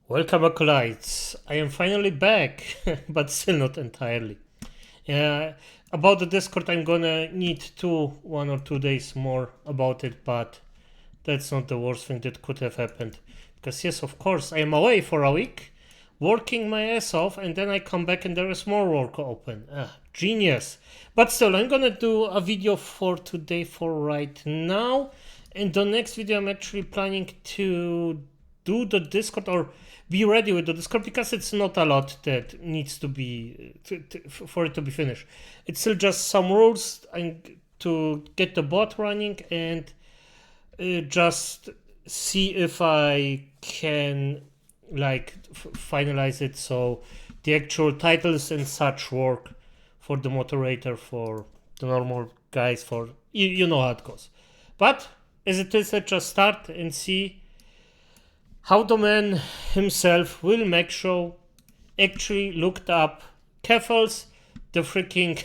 Welcome, acolytes. I am finally back, but still not entirely. About the Discord, I'm gonna need 1 or 2 days more about it, but that's not the worst thing that could have happened. Because yes, of course, I am away for a week, working my ass off, and then I come back and there is more work open. Genius. But still, I'm gonna do a video for today for right now. And the next video, I'm actually planning to do the Discord or be ready with the Discord because it's not a lot that needs to be for it to be finished. It's still just some rules to get the bot running and just see if I can finalize it so the actual titles and such work for the moderator, for the normal guys, for you know how it goes. But as it is, let's just start and see how the man himself, WillyMacShow, actually looked up Keffals, the freaking,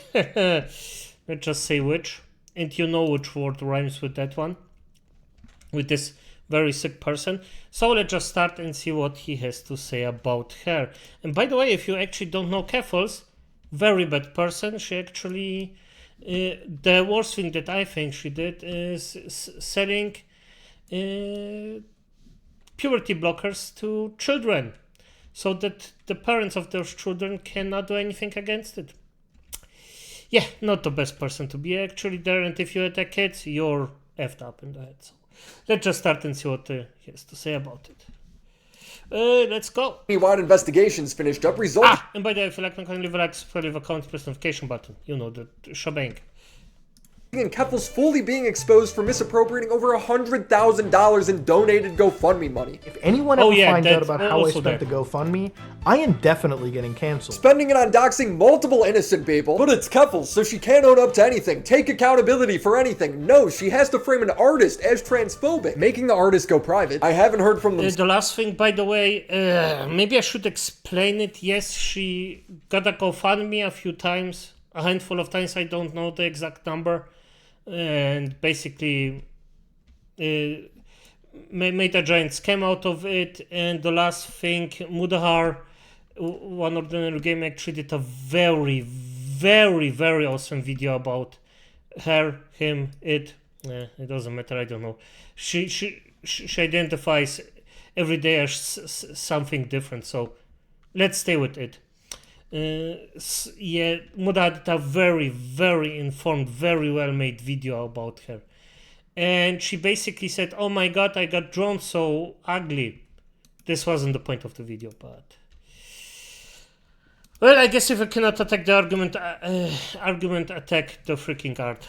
let's just say which, and you know which word rhymes with that one, with this very sick person. So let's just start and see what he has to say about her. And by the way, if you actually don't know Keffals, very bad person. She actually, the worst thing that I think she did is selling puberty blockers to children so that the parents of those children cannot do anything against it. Yeah, not the best person to be actually there, and if you attack kids, you're effed up in the head. So let's just start and see what he has to say about it. Let's go. Wide investigations finished up results. And by the way, if you like my content, leave a like, subscribe, leave a comment, press the notification button. You know, the shebang. And Keffals fully being exposed for misappropriating over $100,000 in donated GoFundMe money. If anyone ever finds out about how I spent the GoFundMe, I am definitely getting canceled. Spending it on doxing multiple innocent people. But it's Keffals, so she can't own up to anything, take accountability for anything. No, she has to frame an artist as transphobic, making the artist go private. I haven't heard from them. The last thing, by the way, maybe I should explain it. Yes, she got a GoFundMe a few times, a handful of times, I don't know the exact number. And basically made a giant scam out of it. And the last thing, Mudahar, one ordinary game, actually did a very, very, very awesome video about her, him, it. It doesn't matter, I don't know. She identifies every day as something different, so let's stay with it. Yeah, Muda did a very, very informed, very well made video about her. And she basically said, oh my god, I got drawn so ugly. This wasn't the point of the video, but... Well, I guess if I cannot attack the argument, attack the freaking art.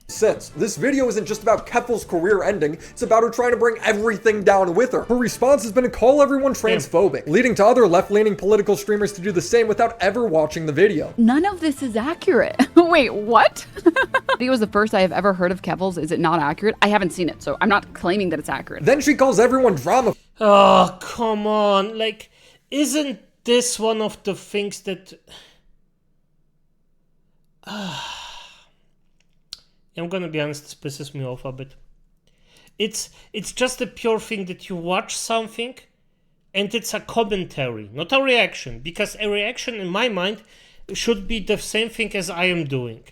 Since this video isn't just about Keffals' career ending, it's about her trying to bring everything down with her. Her response has been to call everyone transphobic, leading to other left-leaning political streamers to do the same without ever watching the video. None of this is accurate. Wait, what? It was the first I have ever heard of Keffals. Is it not accurate? I haven't seen it, so I'm not claiming that it's accurate. Then she calls everyone drama. Oh, come on. Like, isn't this one of the things that... I'm gonna be honest, this pisses me off a bit. It's just a pure thing that you watch something and it's a commentary, not a reaction. Because a reaction, in my mind, should be the same thing as I am doing.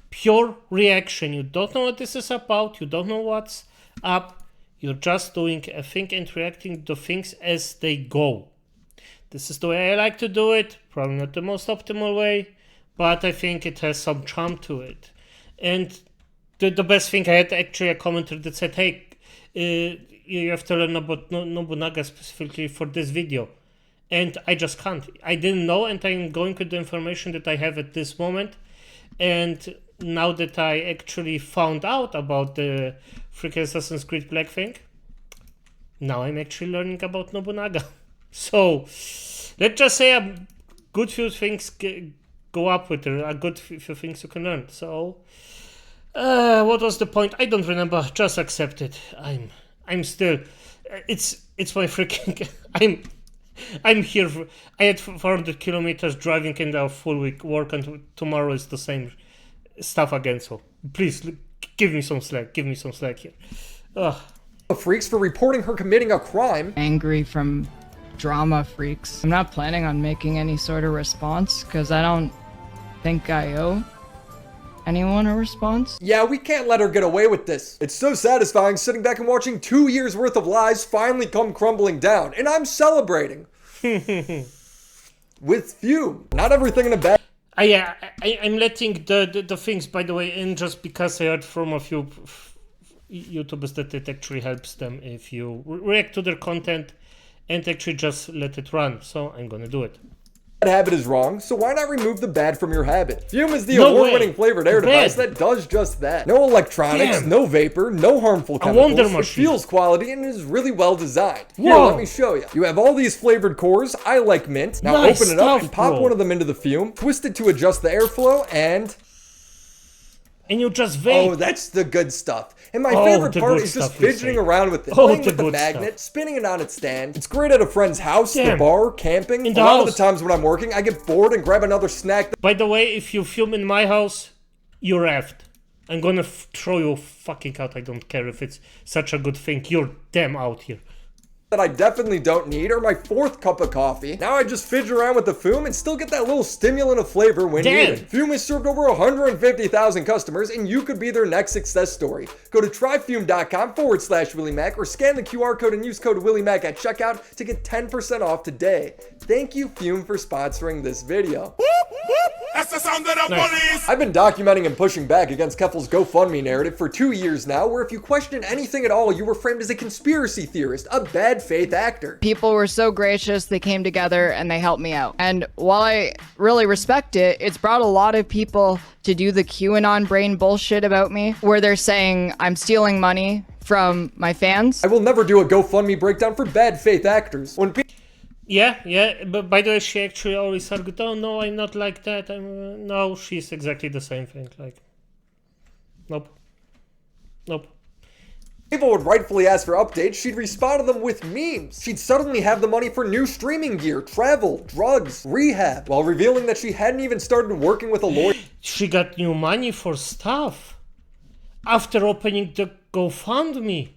Pure reaction. You don't know what this is about, you don't know what's up. You're just doing a thing and reacting to things as they go. This is the way I like to do it. Probably not the most optimal way, but I think it has some charm to it. And the best thing, I had actually a commenter that said, hey, you have to learn about Nobunaga specifically for this video. And I just can't. I didn't know, and I'm going with the information that I have at this moment. And now that I actually found out about the freaking Assassin's Creed Black thing, now I'm actually learning about Nobunaga. So, let's just say a good few things go up with her, a good few things you can learn. So... what was the point? I don't remember. Just accept it. I'm still. It's my freaking. I'm here. I had 400 kilometers driving in a full week work, and tomorrow is the same stuff again. So please give me some slack. Give me some slack here. Freaks for reporting her committing a crime. Angry from drama freaks. I'm not planning on making any sort of response because I don't think I owe anyone a response. Yeah, we can't let her get away with this. It's so satisfying sitting back and watching 2 years worth of lies finally come crumbling down, and I'm celebrating. With Fume. Not everything in a bad... I'm letting the things, by the way, in just because I heard from a few YouTubers that it actually helps them if you react to their content and actually just let it run. So I'm gonna do it. Habit is wrong, so why not remove the bad from your habit? Fume is the award-winning flavored air device that does just that. No electronics, no vapor, no harmful chemicals. It feels quality and is really well designed. Here, let me show you. You have all these flavored cores. I like mint. Now open it up and pop one of them into the Fume, twist it to adjust the airflow, and you just vape. Oh, that's the good stuff. And my favorite part is just fidgeting around with it, playing with the magnet, spinning it on its stand. It's great at a friend's house, the bar, camping. A lot of the times when I'm working, I get bored and grab another snack. By the way, if you film in my house, you're effed. I'm gonna throw you fucking out. I don't care if it's such a good thing. You're damn out here. That I definitely don't need, or my 4th cup of coffee. Now I just fidget around with the Fume and still get that little stimulant of flavor when needed. Fume has served over 150,000 customers, and you could be their next success story. Go to tryfume.com/WillyMac or scan the QR code and use code WillyMac at checkout to get 10% off today. Thank you, Fume, for sponsoring this video. That's the sound of the police! I've been documenting and pushing back against Keffals' GoFundMe narrative for 2 years now, where if you question anything at all, you were framed as a conspiracy theorist, a bad faith actor. People were so gracious, they came together and they helped me out. And while I really respect it, it's brought a lot of people to do the QAnon brain bullshit about me, where they're saying I'm stealing money from my fans. I will never do a GoFundMe breakdown for bad faith actors. When Yeah, but by the way, she actually always argued, oh no, I'm not like that. No, she's exactly the same thing. Like, nope. People would rightfully ask for updates, she'd respond to them with memes. She'd suddenly have the money for new streaming gear, travel, drugs, rehab, while revealing that she hadn't even started working with a lawyer. She got new money for stuff after opening the GoFundMe.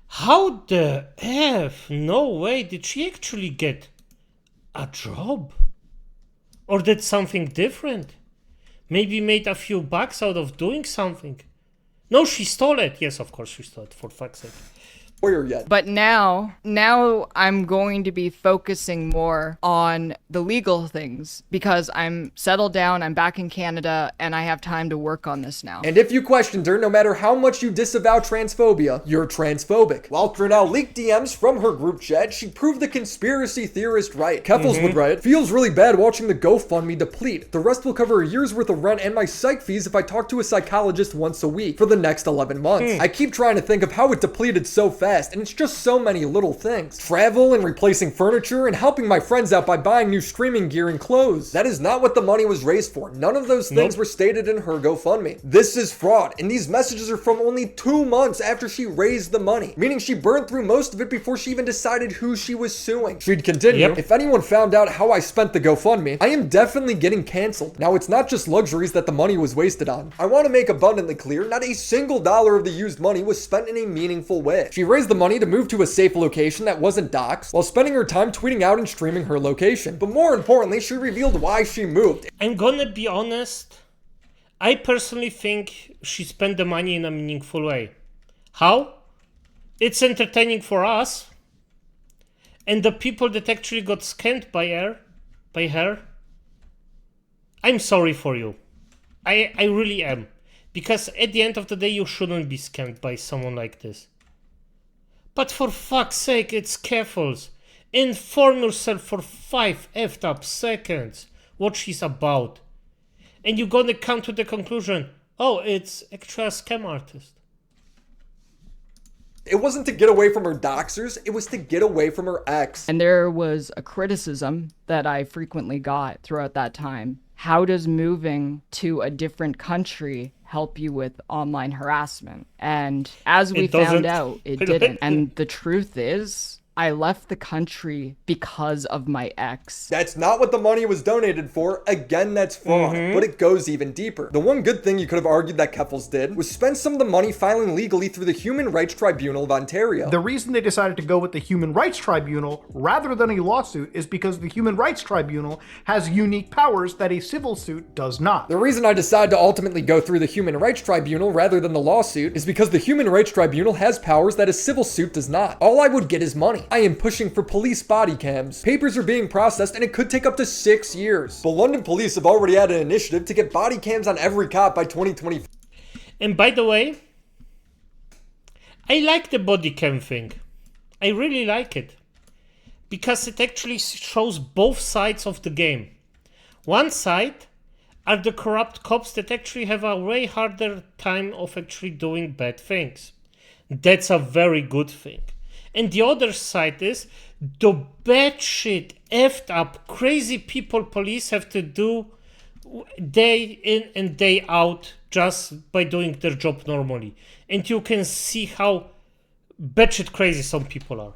How the F? No way, did she actually get a job? Or did something different? Maybe made a few bucks out of doing something? No, she stole it. Yes, of course she stole it, for fuck's sake. Yet. But now I'm going to be focusing more on the legal things because I'm settled down, I'm back in Canada, and I have time to work on this now. And if you questioned her, no matter how much you disavow transphobia, you're transphobic. While through now leaked DMs from her group chat, she proved the conspiracy theorist right. Keffals would write, feels really bad watching the GoFundMe deplete. The rest will cover a year's worth of rent and my psych fees if I talk to a psychologist once a week for the next 11 months. I keep trying to think of how it depleted so fast, and it's just so many little things. Travel and replacing furniture and helping my friends out by buying new streaming gear and clothes. That is not what the money was raised for. None of those things were stated in her GoFundMe. This is fraud, and these messages are from only 2 months after she raised the money, meaning she burned through most of it before she even decided who she was suing. She'd continue, if anyone found out how I spent the GoFundMe, I am definitely getting canceled. Now, it's not just luxuries that the money was wasted on. I want to make abundantly clear, not a single dollar of the used money was spent in a meaningful way. She raised the money to move to a safe location that wasn't doxed, while spending her time tweeting out and streaming her location. But more importantly, she revealed why she moved. I'm gonna be honest, I personally think she spent the money in a meaningful way. How? It's entertaining for us, and the people that actually got scammed by her, I'm sorry for you. I really am. Because at the end of the day, you shouldn't be scammed by someone like this. But for fuck's sake, it's Keffals. Inform yourself for 5 effed up seconds what she's about. And you're gonna come to the conclusion, oh, it's actually a scam artist. It wasn't to get away from her doxers, it was to get away from her ex. And there was a criticism that I frequently got throughout that time. How does moving to a different country help you with online harassment? And as we found out, it didn't. And the truth is, I left the country because of my ex. That's not what the money was donated for. Again, that's fraud, but it goes even deeper. The one good thing you could have argued that Keffals did was spend some of the money filing legally through the Human Rights Tribunal of Ontario. The reason they decided to go with the Human Rights Tribunal rather than a lawsuit is because the Human Rights Tribunal has unique powers that a civil suit does not. The reason I decided to ultimately go through the Human Rights Tribunal rather than the lawsuit is because the Human Rights Tribunal has powers that a civil suit does not. All I would get is money. I am pushing for police body cams. Papers are being processed and it could take up to 6 years. But London police have already had an initiative to get body cams on every cop by 2025. And by the way, I like the body cam thing. I really like it. Because it actually shows both sides of the game. One side are the corrupt cops that actually have a way harder time of actually doing bad things. That's a very good thing. And the other side is the bad shit, effed up, crazy people police have to do day in and day out just by doing their job normally. And you can see how batshit crazy some people are.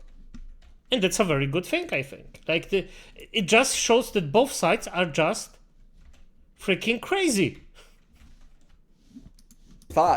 And that's a very good thing, I think. Like, it just shows that both sides are just freaking crazy.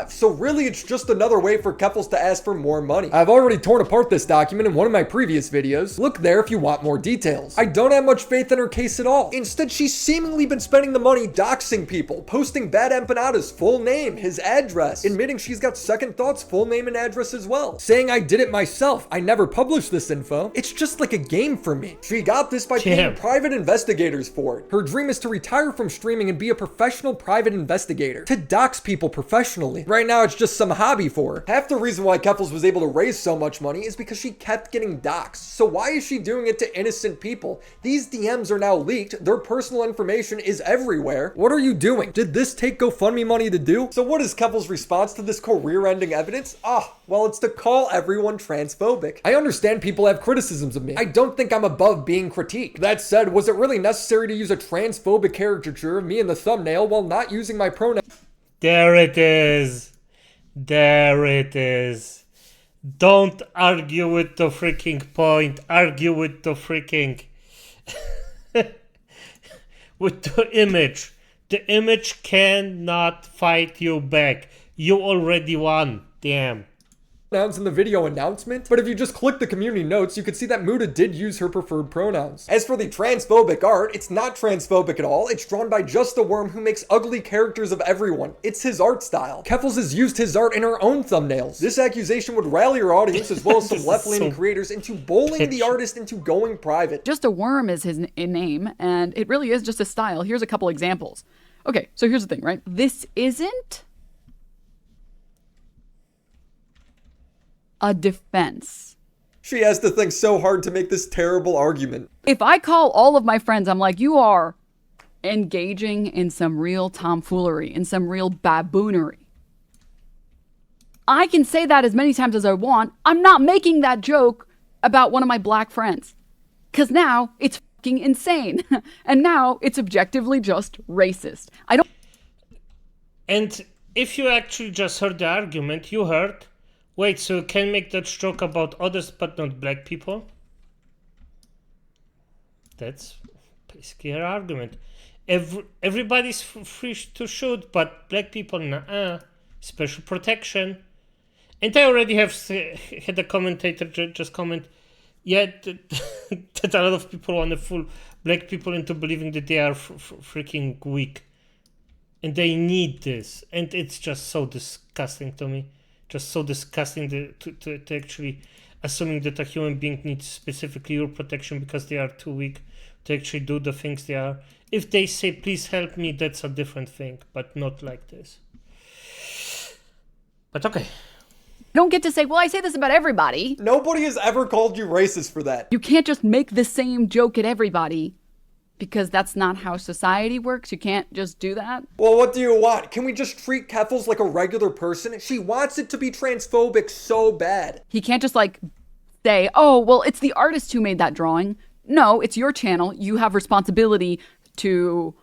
So really, it's just another way for Keffals to ask for more money. I've already torn apart this document in one of my previous videos. Look there if you want more details. I don't have much faith in her case at all. Instead, she's seemingly been spending the money doxing people, posting bad empanada's full name, his address, admitting she's got second thoughts, full name and address as well, saying I did it myself, I never published this info. It's just like a game for me. She got this by paying private investigators for it. Her dream is to retire from streaming and be a professional private investigator, to dox people professionally. Right now, it's just some hobby for her. Half the reason why Keffals was able to raise so much money is because she kept getting doxxed. So why is she doing it to innocent people? These DMs are now leaked. Their personal information is everywhere. What are you doing? Did this take GoFundMe money to do? So what is Keffals' response to this career-ending evidence? Well, it's to call everyone transphobic. I understand people have criticisms of me. I don't think I'm above being critiqued. That said, was it really necessary to use a transphobic caricature of me in the thumbnail while not using my pronouns? There it is. There it is. Don't argue with the freaking point. Argue with the freaking... with the image. The image cannot fight you back. You already won. Damn. In the video announcement, but if you just click the community notes, you can see that Muda did use her preferred pronouns. As for the transphobic art, it's not transphobic at all. It's drawn by just a worm who makes ugly characters of everyone. It's his art style. Keffals has used his art in her own thumbnails. This accusation would rally her audience as well as some left-leaning creators into bullying the artist into going private. Just a worm is his name, and it really is just a style. Here's a couple examples. Okay, so here's the thing, right? This isn't a defense. She has to think so hard to make this terrible argument. If I call all of my friends, I'm like, you are engaging in some real tomfoolery, in some real baboonery. I can say that as many times as I want. I'm not making that joke about one of my black friends. Because now it's fucking insane. And now it's objectively just racist. I don't... And if you actually just heard the argument, you heard... Wait, so you can make that joke about others but not black people? That's basically her argument. Everybody's free to shoot, but black people, nah, special protection. And I already have had a commentator just comment, yeah, that a lot of people want to fool black people into believing that they are freaking weak. And they need this. And it's just so disgusting to me. Just so disgusting to actually assuming that a human being needs specifically your protection because they are too weak to actually do the things they are. If they say, please help me, that's a different thing, but not like this. But okay. You don't get to say, well, I say this about everybody. Nobody has ever called you racist for that. You can't just make the same joke at everybody. Because that's not how society works. You can't just do that. Well, what do you want? Can we just treat Keffals like a regular person? She wants it to be transphobic so bad. He can't just like say, oh, well, it's the artist who made that drawing. No, it's your channel. You have responsibility to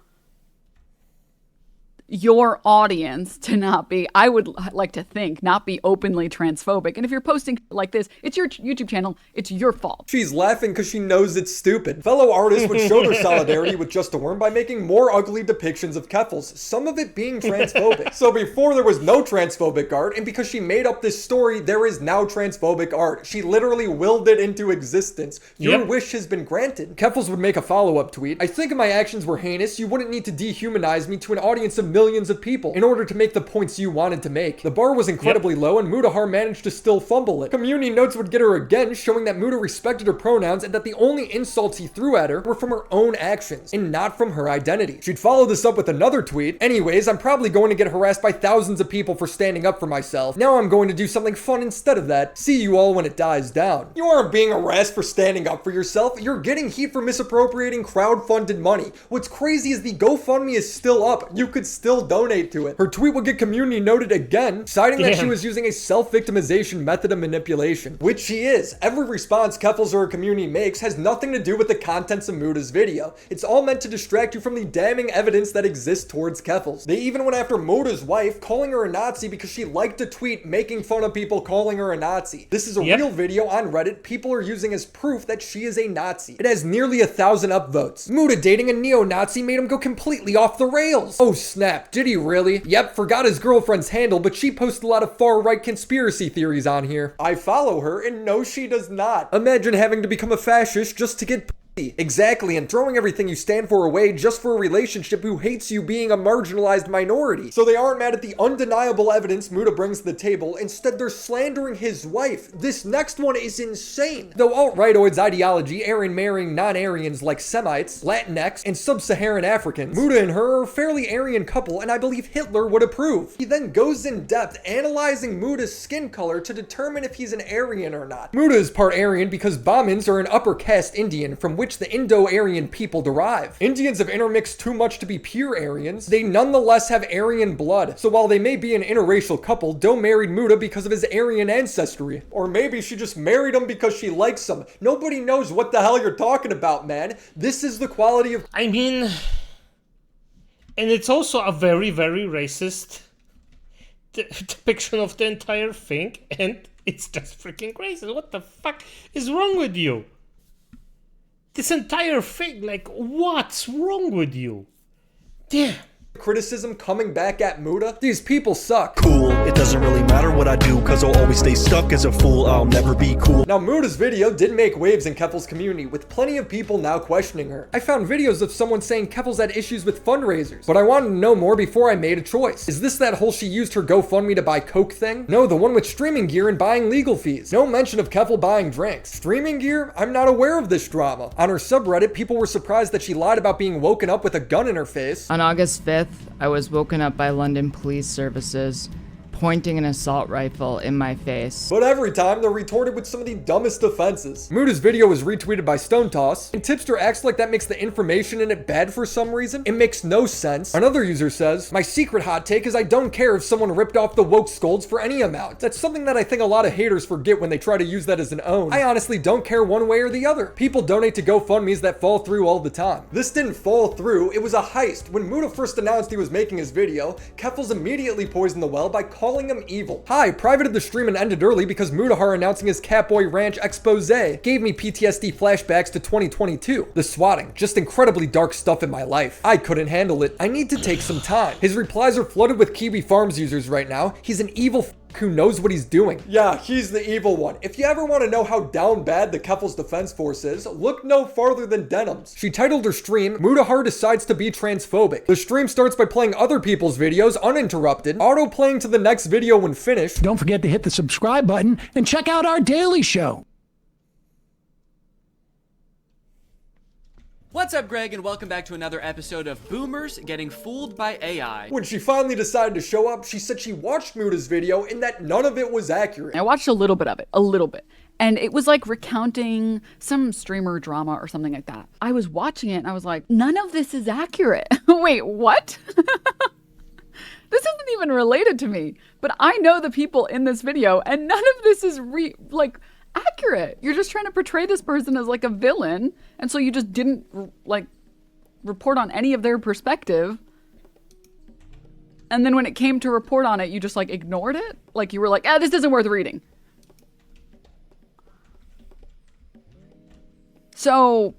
your audience to not be, I would like to think, not be openly transphobic. And if you're posting like this, it's your YouTube channel, it's your fault. She's laughing because she knows it's stupid. Fellow artists would show their solidarity with Just a Worm by making more ugly depictions of Keffals, some of it being transphobic. So before there was no transphobic art, and because she made up this story, there is now transphobic art. She literally willed it into existence. Your wish has been granted. Keffals would make a follow-up tweet. I think if my actions were heinous, you wouldn't need to dehumanize me to an audience of millions of people in order to make the points you wanted to make. The bar was incredibly low, and Mutahar managed to still fumble it. Community notes would get her again, showing that Muta respected her pronouns and that the only insults he threw at her were from her own actions and not from her identity. She'd follow this up with another tweet. Anyways, I'm probably going to get harassed by thousands of people for standing up for myself. Now I'm going to do something fun instead of that. See you all when it dies down. You aren't being harassed for standing up for yourself. You're getting heat for misappropriating crowd-funded money. What's crazy is the GoFundMe is still up. You could still donate to it. Her tweet would get community noted again, citing that she was using a self-victimization method of manipulation, which she is. Every response Keffals or her community makes has nothing to do with the contents of Muta's video. It's all meant to distract you from the damning evidence that exists towards Keffals. They even went after Muta's wife, calling her a Nazi because she liked a tweet making fun of people calling her a Nazi. This is a real video on Reddit people are using as proof that she is a Nazi. It has nearly 1,000 upvotes. Muta dating a neo-Nazi made him go completely off the rails. Oh snap, did he really? Yep, forgot his girlfriend's handle, but she posts a lot of far-right conspiracy theories on here. I follow her, and no, she does not. Imagine having to become a fascist just to get exactly, and throwing everything you stand for away just for a relationship who hates you being a marginalized minority. So they aren't mad at the undeniable evidence Muta brings to the table. Instead, they're slandering his wife. This next one is insane. Though alt-rightoids' ideology, Aryan marrying non-Aryans like Semites, Latinx, and sub-Saharan Africans, Muta and her are a fairly Aryan couple, and I believe Hitler would approve. He then goes in depth analyzing Muta's skin color to determine if he's an Aryan or not. Muta is part Aryan because Brahmins are an upper caste Indian from which the Indo-Aryan people derive. Indians have intermixed too much to be pure Aryans. They nonetheless have Aryan blood. So while they may be an interracial couple, Doe married Muta because of his Aryan ancestry. Or maybe she just married him because she likes him. Nobody knows what the hell you're talking about, man. This is the quality of... I mean... And it's also a very, very racist depiction of the entire thing. And it's just freaking crazy. What the fuck is wrong with you? This entire thing, like, what's wrong with you? Damn. Criticism coming back at Muta. These people suck. Cool, it doesn't really matter what I do, cause I'll always stay stuck as a fool, I'll never be cool. Now Muta's video did make waves in Keffals' community, with plenty of people now questioning her. I found videos of someone saying Keffals had issues with fundraisers, but I wanted to know more before I made a choice. Is this that whole she used her GoFundMe to buy coke thing? No, the one with streaming gear and buying legal fees. No mention of Keffal buying drinks. Streaming gear? I'm not aware of this drama. On her subreddit, people were surprised that she lied about being woken up with a gun in her face. On August 5th, I was woken up by London Police Services pointing an assault rifle in my face. But every time they're retorted with some of the dumbest offenses. Muta's video was retweeted by Stone Toss, and Tipster acts like that makes the information in it bad for some reason. It makes no sense. Another user says, my secret hot take is I don't care if someone ripped off the woke scolds for any amount. That's something that I think a lot of haters forget when they try to use that as an own. I honestly don't care one way or the other. People donate to GoFundMes that fall through all the time. This didn't fall through, it was a heist. When Muta first announced he was making his video, Keffals immediately poisoned the well by calling him evil. Hi, privated the stream and ended early because Mutahar announcing his Catboy Ranch expose gave me PTSD flashbacks to 2022. The swatting, just incredibly dark stuff in my life. I couldn't handle it. I need to take some time. His replies are flooded with Kiwi Farms users right now. He's an evil who knows what he's doing. Yeah, he's the evil one. If you ever want to know how down bad the Keffals Defense Force is, look no farther than Denims. She titled her stream, Mutahar decides to be transphobic. The stream starts by playing other people's videos uninterrupted, auto-playing to the next video when finished. Don't forget to hit the subscribe button and check out our daily show. What's up, Greg, and welcome back to another episode of Boomers Getting Fooled by AI. When she finally decided to show up, she said she watched Muta's video and that none of it was accurate. I watched a little bit of it, a little bit. And it was like recounting some streamer drama or something like that. I was watching it and I was like, none of this is accurate. Wait, what? This isn't even related to me. But I know the people in this video and none of this is accurate. You're just trying to portray this person as like a villain, and so you just didn't like report on any of their perspective. And then when it came to report on it, you just like ignored it? Like you were like, this isn't worth reading. So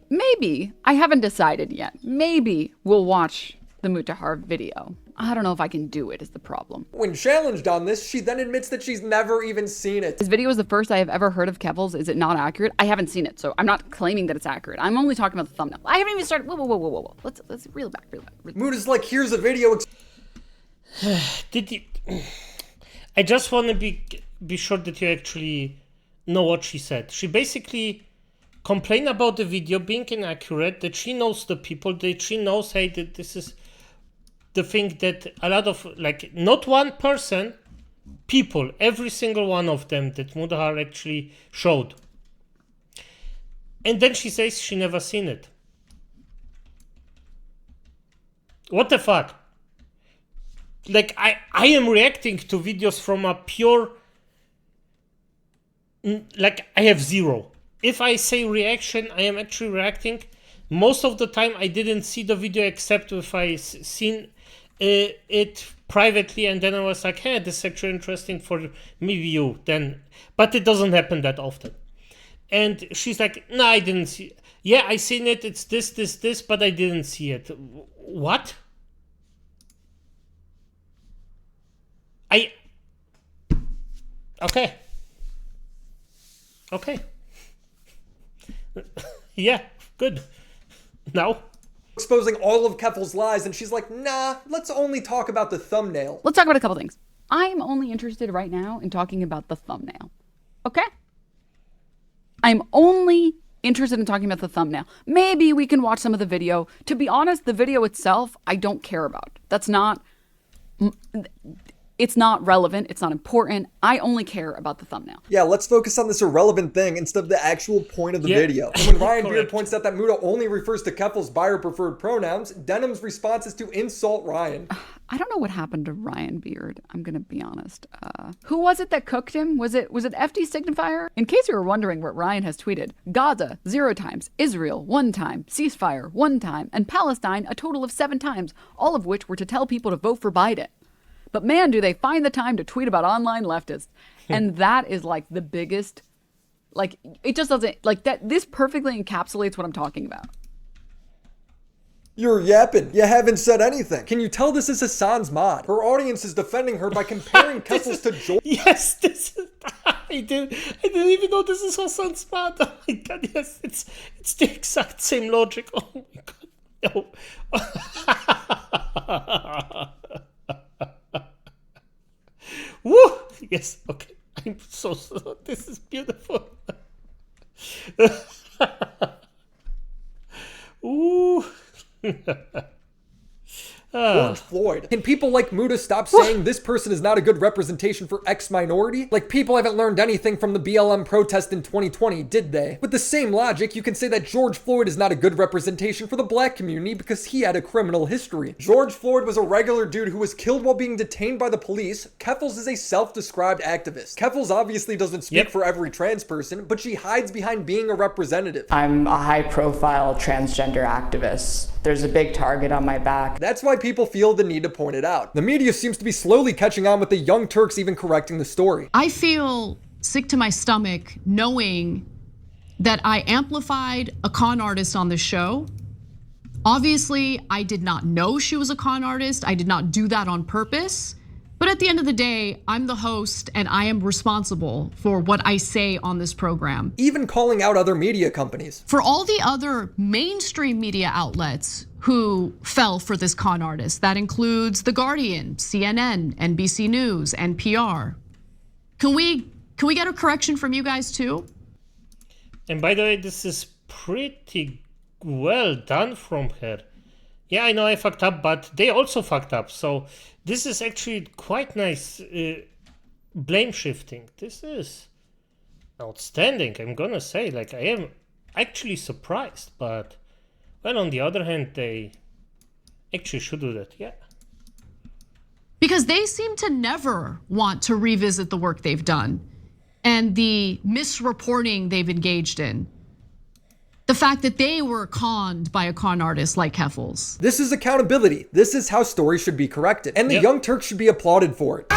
maybe, I haven't decided yet, maybe we'll watch the Mutahar video. I don't know if I can do it is the problem. When challenged on this, she then admits that she's never even seen it. This video is the first I have ever heard of Keffals. Is it not accurate? I haven't seen it, so I'm not claiming that it's accurate. I'm only talking about the thumbnail. I haven't even started. Whoa. Let's reel back. Mood is like, here's a video. Did you? I just want to be sure that you actually know what she said. She basically complained about the video being inaccurate, that she knows the people, that she knows, hey, that this is the thing that a lot of, like, not one person, people, every single one of them that Mutahar actually showed. And then she says she never seen it. What the fuck? Like, I am reacting to videos from a pure, like, I have zero. If I say reaction, I am actually reacting. Most of the time I didn't see the video except if I seen it privately, and then I was like, hey, this is actually interesting for me view. Then, but it doesn't happen that often. And she's like, no, I didn't see it. Yeah, I seen it, it's this, but I didn't see it. What? Okay. Yeah, good. Now? Exposing all of Keffals' lies, and she's like, nah, let's only talk about the thumbnail. Let's talk about a couple things. I'm only interested right now in talking about the thumbnail. Okay? I'm only interested in talking about the thumbnail. Maybe we can watch some of the video. To be honest, the video itself, I don't care about. It's not relevant. It's not important. I only care about the thumbnail. Yeah, let's focus on this irrelevant thing instead of the actual point of the video. And when Ryan Beard points out that Muta only refers to Keffals by her preferred pronouns, Denham's response is to insult Ryan. I don't know what happened to Ryan Beard. I'm gonna be honest. Who was it that cooked him? Was it FD Signifier? In case you were wondering what Ryan has tweeted, Gaza 0 times, Israel 1 time, ceasefire 1 time, and Palestine a total of 7 times, all of which were to tell people to vote for Biden. But man, do they find the time to tweet about online leftists. And that is like the biggest, like, it just doesn't, like that, this perfectly encapsulates what I'm talking about. You're yapping. You haven't said anything. Can you tell this is Hassan's mod? Her audience is defending her by comparing Keffals to George. Yes, this is, I didn't even know this is Hassan's mod. Oh my god, yes, it's the exact same logic. Oh my god. No. Woo! Yes, okay. I'm so this is beautiful. Ooh. George Floyd. Can people like Muta stop saying this person is not a good representation for X minority? Like, people haven't learned anything from the BLM protest in 2020, did they? With the same logic, you can say that George Floyd is not a good representation for the black community because he had a criminal history. George Floyd was a regular dude who was killed while being detained by the police. Keffals is a self-described activist. Keffals obviously doesn't speak for every trans person, but she hides behind being a representative. I'm a high-profile transgender activist. There's a big target on my back. That's why people feel the need to point it out. The media seems to be slowly catching on, with the Young Turks even correcting the story. I feel sick to my stomach knowing that I amplified a con artist on the show. Obviously, I did not know she was a con artist. I did not do that on purpose. But at the end of the day, I'm the host and I am responsible for what I say on this program. Even calling out other media companies. For all the other mainstream media outlets who fell for this con artist, that includes The Guardian, CNN, NBC News, NPR. Can we get a correction from you guys too? And by the way, this is pretty well done from her. Yeah, I know I fucked up, but they also fucked up. So this is actually quite nice blame shifting. This is outstanding, I'm gonna say. Like, I am actually surprised, but well, on the other hand, they actually should do that, yeah. Because they seem to never want to revisit the work they've done and the misreporting they've engaged in. the fact that they were conned by a con artist like Keffals. This is accountability. This is how stories should be corrected. And the Young Turks should be applauded for it.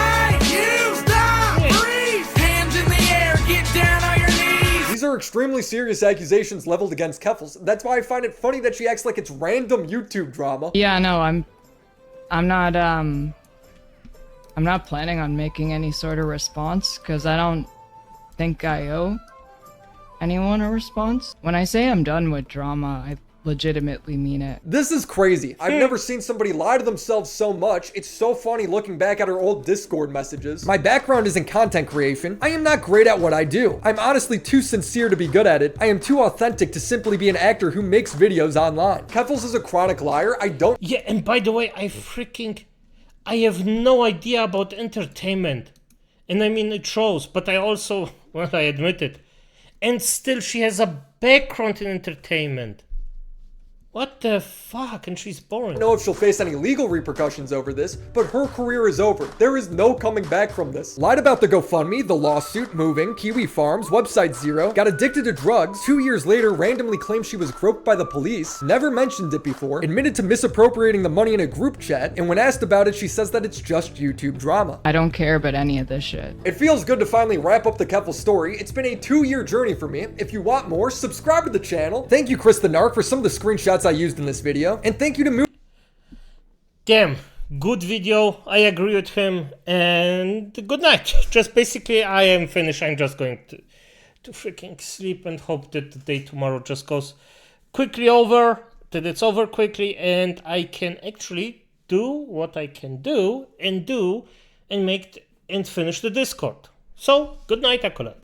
These are extremely serious accusations leveled against Keffals. That's why I find it funny that she acts like it's random YouTube drama. Yeah, no, I'm not planning on making any sort of response because I don't think I owe anyone a response. When I say I'm done with drama, I legitimately mean it. This is crazy. I've never seen somebody lie to themselves so much. It's so funny looking back at her old Discord messages. My background is in content creation. I am not great at what I do. I'm honestly too sincere to be good at it. I am too authentic to simply be an actor who makes videos online. Keffals is a chronic liar. Yeah, and by the way, I have no idea about entertainment. And I mean, it shows, but I also, well, I admit it. And still, she has a background in entertainment. What the fuck? And she's boring. I don't know if she'll face any legal repercussions over this, but her career is over. There is no coming back from this. Lied about the GoFundMe, the lawsuit, moving, Kiwi Farms, Website Zero, got addicted to drugs, 2 years later randomly claimed she was groped by the police, never mentioned it before, admitted to misappropriating the money in a group chat, and when asked about it, she says that it's just YouTube drama. I don't care about any of this shit. It feels good to finally wrap up the Keffals story. It's been a 2-year journey for me. If you want more, subscribe to the channel. Thank you, Chris the Narc, for some of the screenshots I used in this video, and thank you to Damn, good video. I agree with him, and good night. Just basically, I am finished. I'm just going to freaking sleep and hope that the day tomorrow just goes quickly over, that it's over quickly, and I can actually do what I can do and make and finish the Discord. So, good night, Acolyte.